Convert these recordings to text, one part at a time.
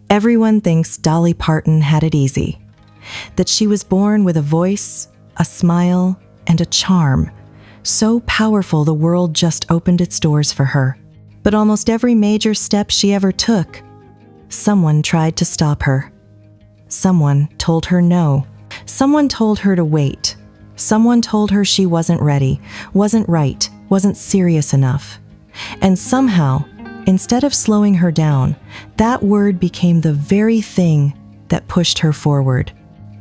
Everyone thinks Dolly Parton had it easy, that she was born with a voice, a smile, and a charm so powerful the world just opened its doors for her. But almost every major step she ever took, someone tried to stop her. Someone told her no. Someone told her to wait. Someone told her she wasn't ready, wasn't right, wasn't serious enough. And somehow, instead of slowing her down, that word became the very thing that pushed her forward.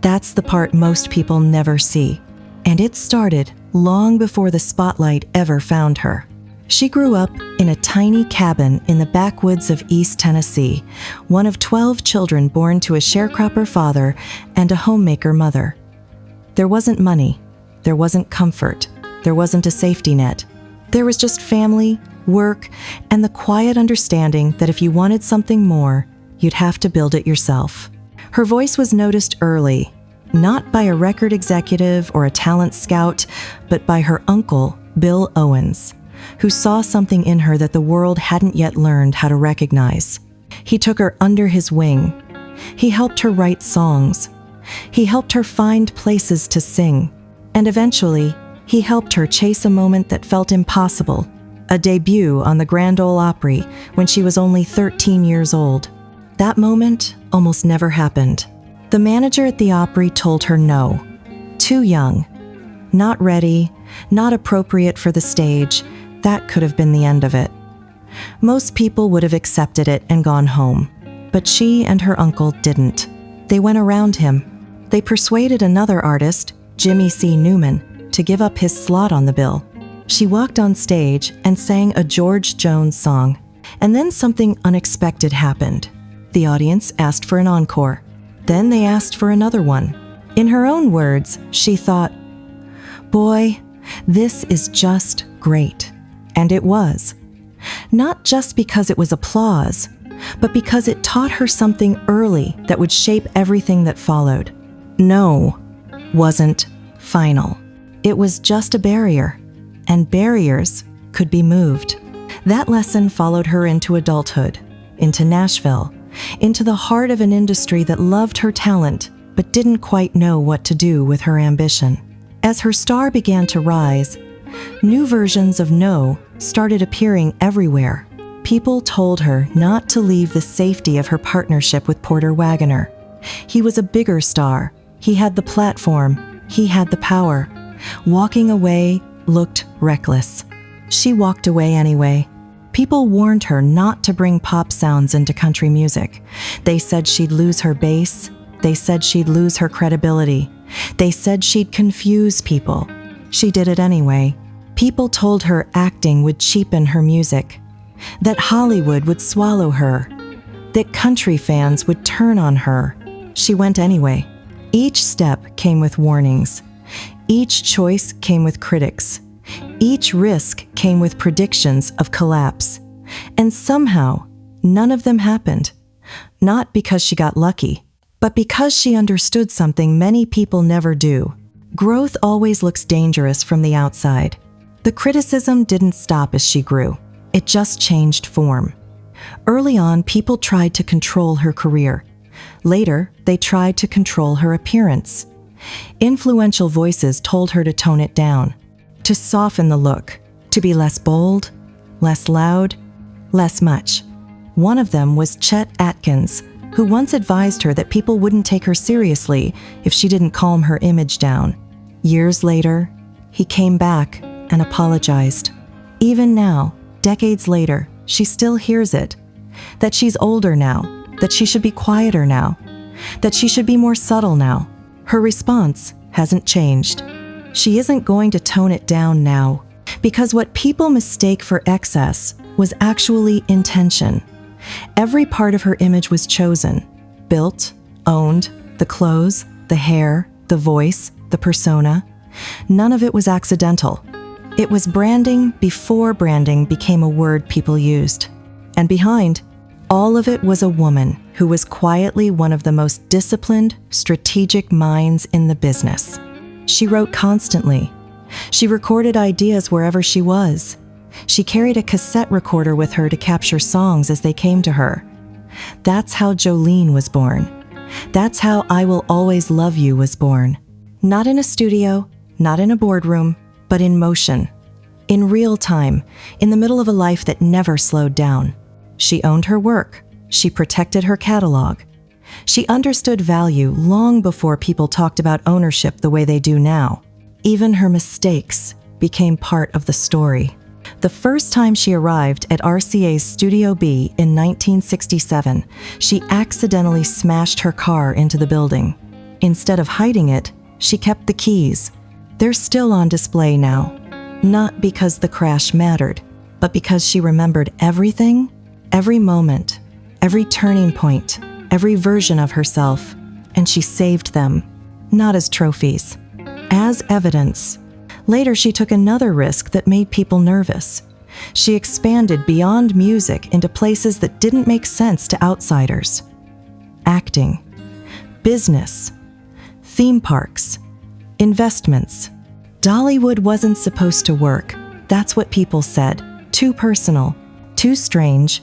That's the part most people never see. And it started long before the spotlight ever found her. She grew up in a tiny cabin in the backwoods of East Tennessee, one of 12 children born to a sharecropper father and a homemaker mother. There wasn't money, there wasn't comfort, there wasn't a safety net. There was just family, work, and the quiet understanding that if you wanted something more, you'd have to build it yourself. Her voice was noticed early, not by a record executive or a talent scout, but by her uncle, Bill Owens, who saw something in her that the world hadn't yet learned how to recognize. He took her under his wing. He helped her write songs. He helped her find places to sing. And eventually, he helped her chase a moment that felt impossible, a debut on the Grand Ole Opry when she was only 13 years old. That moment almost never happened. The manager at the Opry told her no. Too young. Not ready. Not appropriate for the stage. That could have been the end of it. Most people would have accepted it and gone home. But she and her uncle didn't. They went around him. They persuaded another artist, Jimmy C. Newman, to give up his slot on the bill. She walked on stage and sang a George Jones song. And then something unexpected happened. The audience asked for an encore. Then they asked for another one. In her own words, she thought, "Boy, this is just great." And it was. Not just because it was applause, but because it taught her something early that would shape everything that followed. No wasn't final. It was just a barrier, and barriers could be moved. That lesson followed her into adulthood, into Nashville, into the heart of an industry that loved her talent but didn't quite know what to do with her ambition. As her star began to rise, new versions of no started appearing everywhere. People told her not to leave the safety of her partnership with Porter Wagoner. He was a bigger star. He had the platform. He had the power. Walking away looked reckless. She walked away anyway. People warned her not to bring pop sounds into country music. They said she'd lose her bass. They said she'd lose her credibility. They said she'd confuse people. She did it anyway. People told her acting would cheapen her music, that Hollywood would swallow her, that country fans would turn on her. She went anyway. Each step came with warnings. Each choice came with critics. Each risk came with predictions of collapse. And somehow, none of them happened. Not because she got lucky, but because she understood something many people never do. Growth always looks dangerous from the outside. The criticism didn't stop as she grew. It just changed form. Early on, people tried to control her career. Later, they tried to control her appearance. Influential voices told her to tone it down, to soften the look, to be less bold, less loud, less much. One of them was Chet Atkins, who once advised her that people wouldn't take her seriously if she didn't calm her image down. Years later, he came back and apologized. Even now, decades later, she still hears it. That she's older now, that she should be quieter now, that she should be more subtle now. Her response hasn't changed. She isn't going to tone it down now, because what people mistake for excess was actually intention. Every part of her image was chosen, built, owned, the clothes, the hair, the voice, the persona. None of it was accidental. It was branding before branding became a word people used. And behind all of it was a woman who was quietly one of the most disciplined, strategic minds in the business. She wrote constantly. She recorded ideas wherever she was. She carried a cassette recorder with her to capture songs as they came to her. That's how Jolene was born. That's how I Will Always Love You was born. Not in a studio, not in a boardroom, but in motion. In real time, in the middle of a life that never slowed down. She owned her work. She protected her catalog. She understood value long before people talked about ownership the way they do now. Even her mistakes became part of the story. The first time she arrived at RCA's Studio B in 1967, she accidentally smashed her car into the building. Instead of hiding it, she kept the keys. They're still on display now. Not because the crash mattered, but because she remembered everything, every moment, every turning point, every version of herself, and she saved them, not as trophies, as evidence. Later, she took another risk that made people nervous. She expanded beyond music into places that didn't make sense to outsiders. Acting, business, theme parks, investments. Dollywood wasn't supposed to work. That's what people said. Too personal, too strange,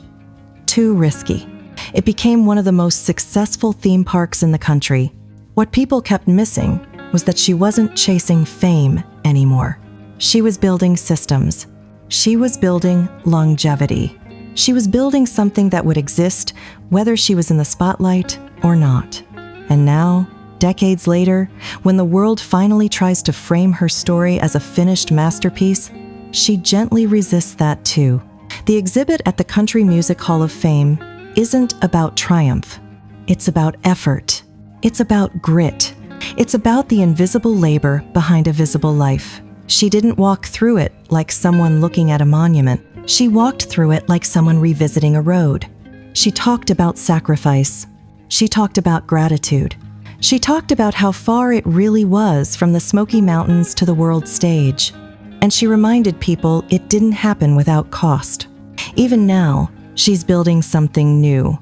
too risky. It became one of the most successful theme parks in the country. What people kept missing was that she wasn't chasing fame anymore. She was building systems. She was building longevity. She was building something that would exist whether she was in the spotlight or not. And now, decades later, when the world finally tries to frame her story as a finished masterpiece, she gently resists that too. The exhibit at the Country Music Hall of Fame isn't about triumph. It's about effort. It's about grit. It's about the invisible labor behind a visible life. She didn't walk through it like someone looking at a monument. She walked through it like someone revisiting a road. She talked about sacrifice. She talked about gratitude. She talked about how far it really was from the Smoky Mountains to the world stage. And she reminded people it didn't happen without cost. Even now, she's building something new.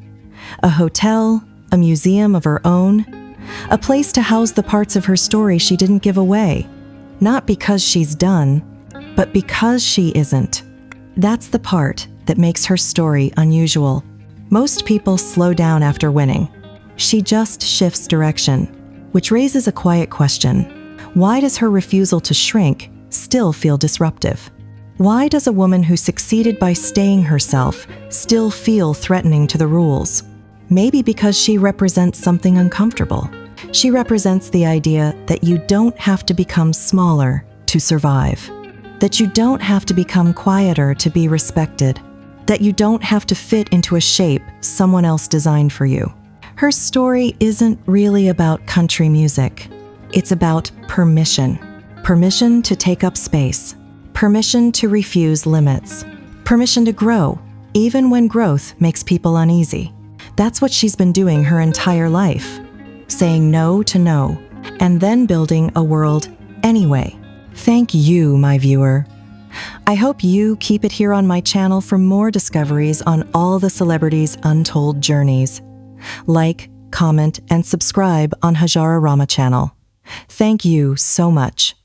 A hotel, a museum of her own, a place to house the parts of her story she didn't give away. Not because she's done, but because she isn't. That's the part that makes her story unusual. Most people slow down after winning. She just shifts direction, which raises a quiet question. Why does her refusal to shrink still feel disruptive? Why does a woman who succeeded by staying herself still feel threatening to the rules? Maybe because she represents something uncomfortable. She represents the idea that you don't have to become smaller to survive, that you don't have to become quieter to be respected, that you don't have to fit into a shape someone else designed for you. Her story isn't really about country music. It's about permission. Permission to take up space. Permission to refuse limits. Permission to grow, even when growth makes people uneasy. That's what she's been doing her entire life. Saying no to no, and then building a world anyway. Thank you, my viewer. I hope you keep it here on my channel for more discoveries on all the celebrities' untold journeys. Like, comment, and subscribe on Hajara Rama channel. Thank you so much.